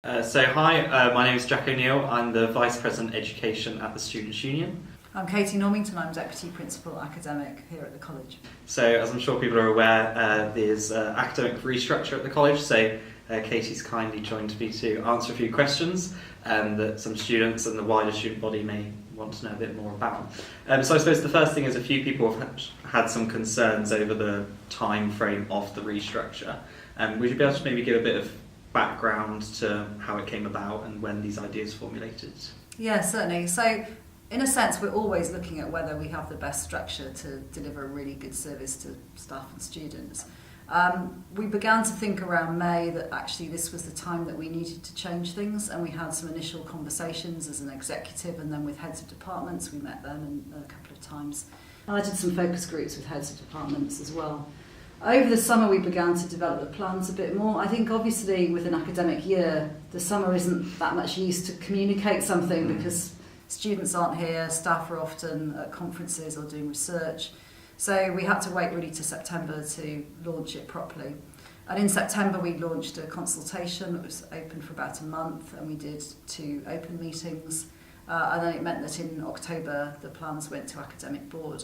Hi, my name is Jack O'Neill. I'm the Vice President Education at the Students' Union. I'm Katie Normington. I'm Deputy Principal Academic here at the college. So, as I'm sure people are aware, there's academic restructure at the college. So, Katie's kindly joined me to answer a few questions that some students and the wider student body may want to know a bit more about. So, I suppose the first thing is a few people have had some concerns over the time frame of the restructure. Would you be able to maybe give a bit of background to how it came about and when these ideas formulated? Yeah, certainly. So, in a sense, we're always looking at whether we have the best structure to deliver a really good service to staff and students. We began to think around May that actually this was the time that we needed to change things, and we had some initial conversations as an executive and then with heads of departments. We met them a couple of times. And I did some focus groups with heads of departments as well. Over the summer we began to develop the plans a bit more. I think obviously with an academic year, the summer isn't that much used to communicate something because students aren't here, staff are often at conferences or doing research. So we had to wait really to September to launch it properly. And in September we launched a consultation that was open for about a month, and we did 2 open meetings. And then it meant that in October the plans went to academic board.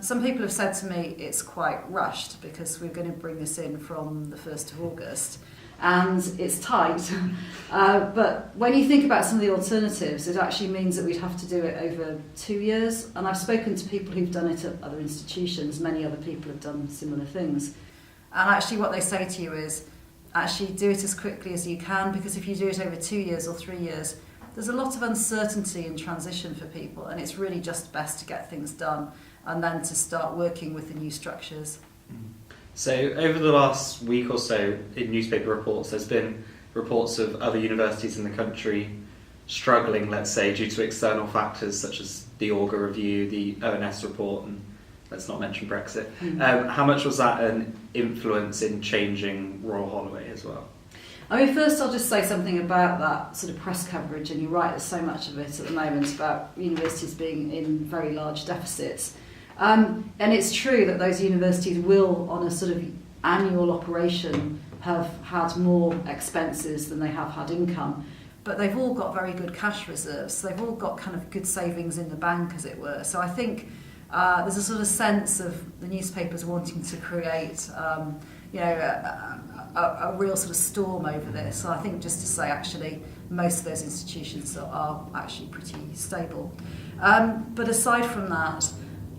Some people have said to me it's quite rushed because we're going to bring this in from the 1st of August and it's tight. But when you think about some of the alternatives, it actually means that we'd have to do it over 2 years. And I've spoken to people who've done it at other institutions. Many other people have done similar things. And actually what they say to you is actually do it as quickly as you can, because if you do it over 2 years or 3 years, there's a lot of uncertainty and transition for people, and it's really just best to get things done and then to start working with the new structures. So over the last week or so in newspaper reports, there's been reports of other universities in the country struggling, let's say, due to external factors such as the Augur Review, the ONS report, and let's not mention Brexit. How much was that an influence in changing Royal Holloway as well? I mean, first I'll just say something about that sort of press coverage, and you're right, there's so much of it at the moment about universities being in very large deficits. And it's true that those universities will, on a sort of annual operation, have had more expenses than they have had income. But they've all got very good cash reserves, so they've all got kind of good savings in the bank, as it were. So I think there's a sort of sense of the newspapers wanting to create, a real sort of storm over this. So I think just to say, actually, most of those institutions are actually pretty stable. But aside from that,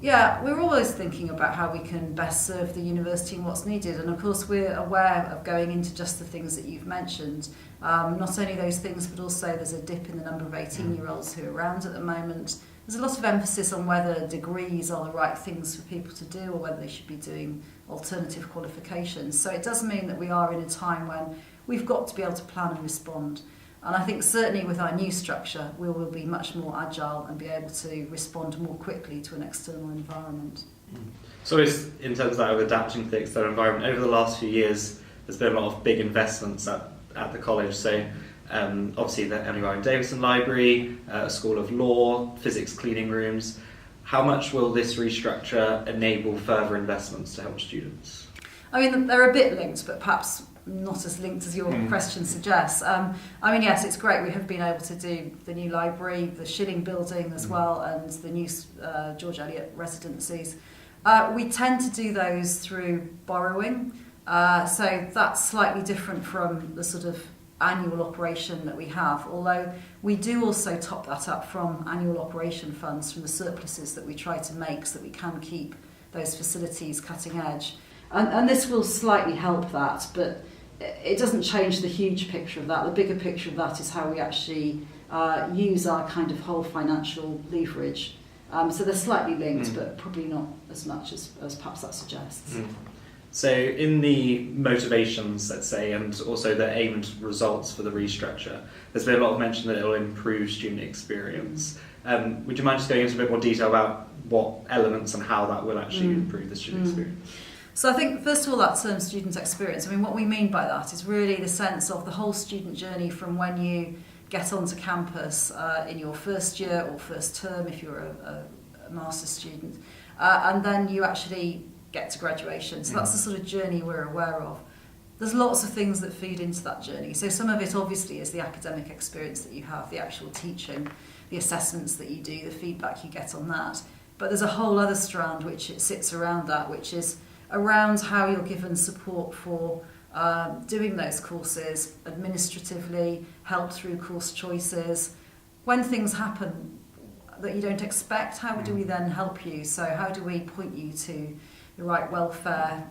yeah, we're always thinking about how we can best serve the university and what's needed. And of course, we're aware of going into just the things that you've mentioned. Not only those things, but also there's a dip in the number of 18-year-olds who are around at the moment. There's a lot of emphasis on whether degrees are the right things for people to do or whether they should be doing alternative qualifications. So it does mean that we are in a time when we've got to be able to plan and respond. And I think certainly with our new structure, we will be much more agile and be able to respond more quickly to an external environment. So in terms of that, of adapting to the external environment, over the last few years, there's been a lot of big investments at the college. So obviously the Emily Warren Davison Library, a School of Law, physics cleaning rooms. How much will this restructure enable further investments to help students? I mean, they're a bit linked, but perhaps not as linked as your question suggests. Yes, it's great. We have been able to do the new library, the Schilling building as well, and the new George Eliot residencies. We tend to do those through borrowing, so that's slightly different from the sort of annual operation that we have, although we do also top that up from annual operation funds from the surpluses that we try to make so that we can keep those facilities cutting edge. And this will slightly help that, but it doesn't change the huge picture of that. The bigger picture of that is how we actually use our kind of whole financial leverage. So they're slightly linked, but probably not as much as perhaps that suggests. So in the motivations, let's say, and also the aimed results for the restructure, there's been a lot of mention that it will improve student experience. Would you mind just going into a bit more detail about what elements and how that will actually improve the student experience? So I think, first of all, that term student experience, I mean, what we mean by that is really the sense of the whole student journey from when you get onto campus in your first year or first term if you're a master's student, and then you actually get to graduation. So that's the sort of journey we're aware of. there's lots of things that feed into that journey. So some of it obviously is the academic experience that you have, the actual teaching, the assessments that you do, the feedback you get on that. But there's a whole other strand which it sits around that, which is around how you're given support for doing those courses administratively, help through course choices. When things happen that you don't expect, how do we then help you? So how do we point you to the right welfare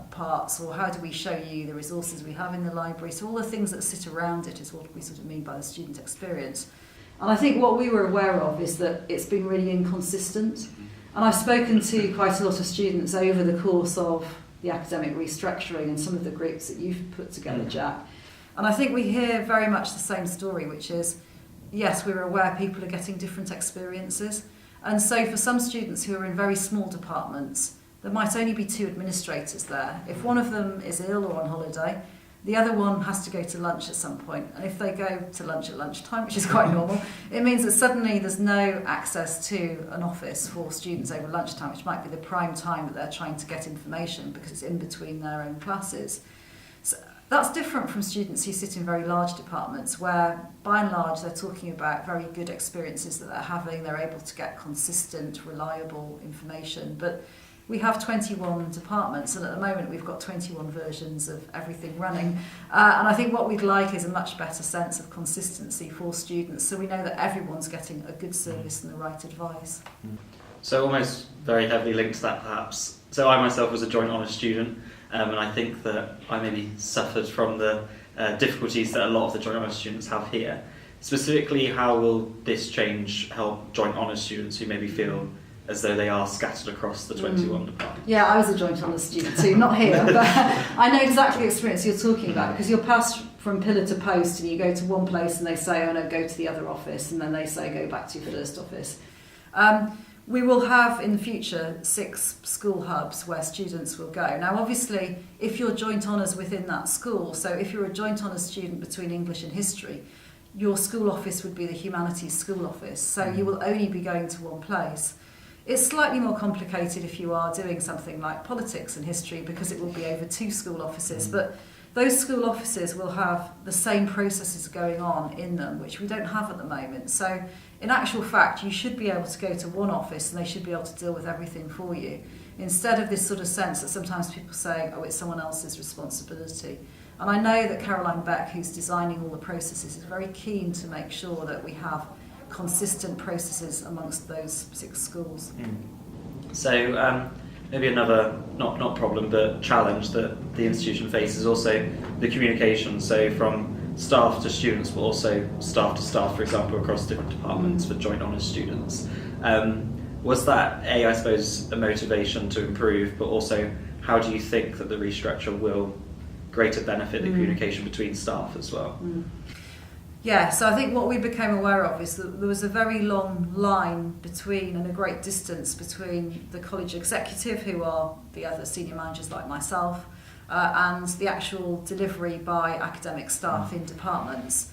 parts, or how do we show you the resources we have in the library? So all the things that sit around it is what we sort of mean by the student experience. And I think what we were aware of is that it's been really inconsistent. And I've spoken to quite a lot of students over the course of the academic restructuring and some of the groups that you've put together, Jack. And I think we hear very much the same story, which is, yes, we're aware people are getting different experiences. And so for some students who are in very small departments, there might only be 2 administrators there. If one of them is ill or on holiday, the other one has to go to lunch at some point. And if they go to lunch at lunchtime, which is quite normal, it means that suddenly there's no access to an office for students over lunchtime, which might be the prime time that they're trying to get information because it's in between their own classes. So that's different from students who sit in very large departments where, by and large, they're talking about very good experiences that they're having. They're able to get consistent, reliable information. But we have 21 departments, and at the moment we've got 21 versions of everything running. And I think what we'd like is a much better sense of consistency for students, so we know that everyone's getting a good service and the right advice. So almost very heavily linked to that perhaps. So I myself was a joint honours student, and I think that I maybe suffered from the difficulties that a lot of the joint honours students have here. Specifically, how will this change help joint honours students who maybe feel as though they are scattered across the 21 departments? Yeah, I was a joint honours student too, not here, but I know exactly the experience you're talking about, because you're passed from pillar to post and you go to one place and they say, oh no, go to the other office, and then they say, go back to your first office. We will have in the future 6 school hubs where students will go. Now obviously, if you're joint honours within that school, so if you're a joint honours student between English and history, your school office would be the humanities school office, so you will only be going to one place. It's slightly more complicated if you are doing something like politics and history, because it will be over 2 school offices, but those school offices will have the same processes going on in them, which we don't have at the moment. So in actual fact, you should be able to go to one office and they should be able to deal with everything for you, instead of this sort of sense that sometimes people say, oh, it's someone else's responsibility. And I know that Caroline Beck, who's designing all the processes, is very keen to make sure that we have consistent processes amongst those 6 schools. So maybe another, not problem, but challenge that the institution faces is also the communication, so from staff to students, but also staff to staff, for example, across different departments for joint honours students. Was that, I suppose, a motivation to improve, but also how do you think that the restructure will greater benefit the communication between staff as well? Yeah, so I think what we became aware of is that there was a very long line between, and a great distance between, the college executive, who are the other senior managers like myself, and the actual delivery by academic staff in departments.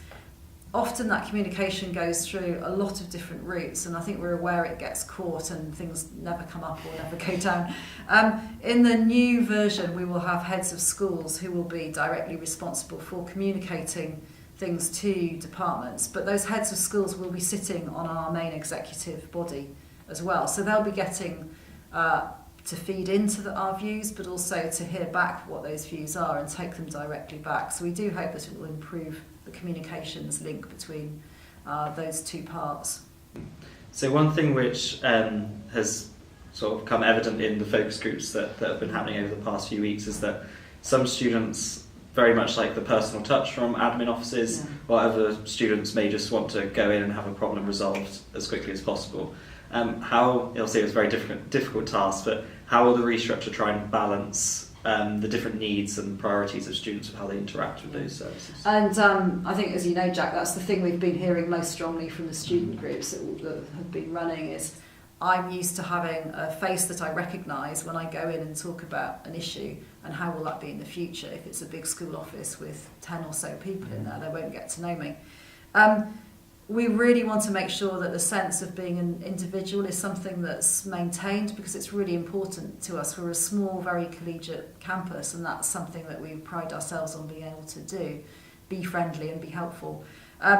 Often that communication goes through a lot of different routes, and I think we're aware it gets caught and things never come up or never go down. In the new version, we will have heads of schools who will be directly responsible for communicating things to departments, but those heads of schools will be sitting on our main executive body as well, so they'll be getting to feed into our views, but also to hear back what those views are and take them directly back. So we do hope that it will improve the communications link between those 2 parts. So one thing which has sort of become evident in the focus groups that have been happening over the past few weeks is that some students very much like the personal touch from admin offices, while other students may just want to go in and have a problem resolved as quickly as possible. How, obviously it's a very difficult task, but how will the restructure try and balance the different needs and priorities of students and how they interact with those services? And I think, as you know, Jack, that's the thing we've been hearing most strongly from the student groups that have been running is, I'm used to having a face that I recognise when I go in and talk about an issue, and how will that be in the future if it's a big school office with 10 or so people in there? They won't get to know me. we really want to make sure that the sense of being an individual is something that's maintained, because it's really important to us. We're a small, very collegiate campus, and that's something that we pride ourselves on being able to do, be friendly and be helpful.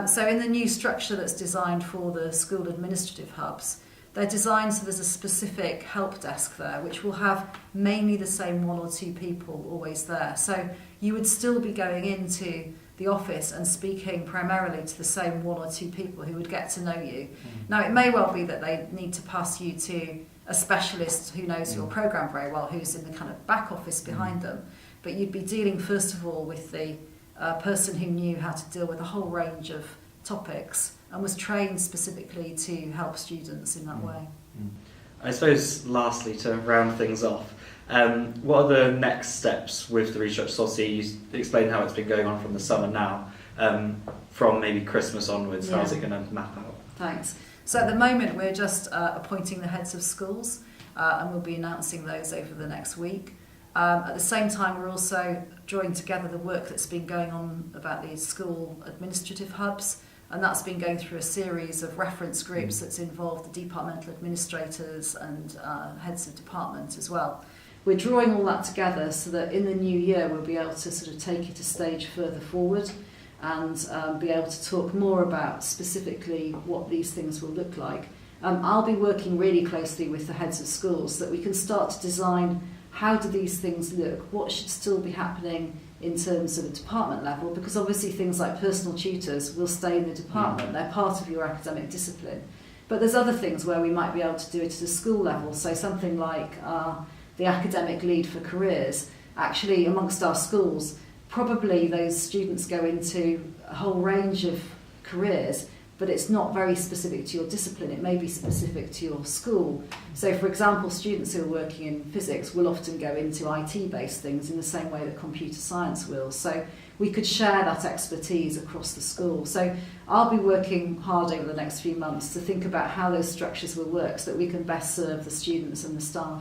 So in the new structure that's designed for the school administrative hubs, they're designed so there's a specific help desk there, which will have mainly the same 1 or 2 people always there. So you would still be going into the office and speaking primarily to the same 1 or 2 people who would get to know you. Now, it may well be that they need to pass you to a specialist who knows your programme very well, who's in the kind of back office behind them. But you'd be dealing, first of all, with the person who knew how to deal with a whole range of topics and was trained specifically to help students in that way. I suppose, lastly, to round things off, what are the next steps with the restructure? So obviously you explained how it's been going on from the summer now. From maybe Christmas onwards, how's it going to map out? Thanks. So at the moment we're just appointing the heads of schools, and we'll be announcing those over the next week. At the same time, we're also drawing together the work that's been going on about these school administrative hubs, and that's been going through a series of reference groups that's involved the departmental administrators and heads of department as well. We're drawing all that together so that in the new year we'll be able to sort of take it a stage further forward and be able to talk more about specifically what these things will look like. I'll be working really closely with the heads of schools so that we can start to design how do these things look, what should still be happening in terms of a department level, because obviously things like personal tutors will stay in the department, they're part of your academic discipline. But there's other things where we might be able to do it at a school level, so something like the academic lead for careers. Actually, amongst our schools, probably those students go into a whole range of careers, but it's not very specific to your discipline, it may be specific to your school. So for example, students who are working in physics will often go into IT-based things in the same way that computer science will. So we could share that expertise across the school. So I'll be working hard over the next few months to think about how those structures will work so that we can best serve the students and the staff.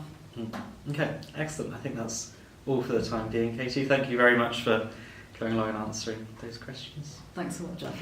Okay, excellent. I think that's all for the time being. Katie, thank you very much for going along and answering those questions. Thanks a lot, Jeff.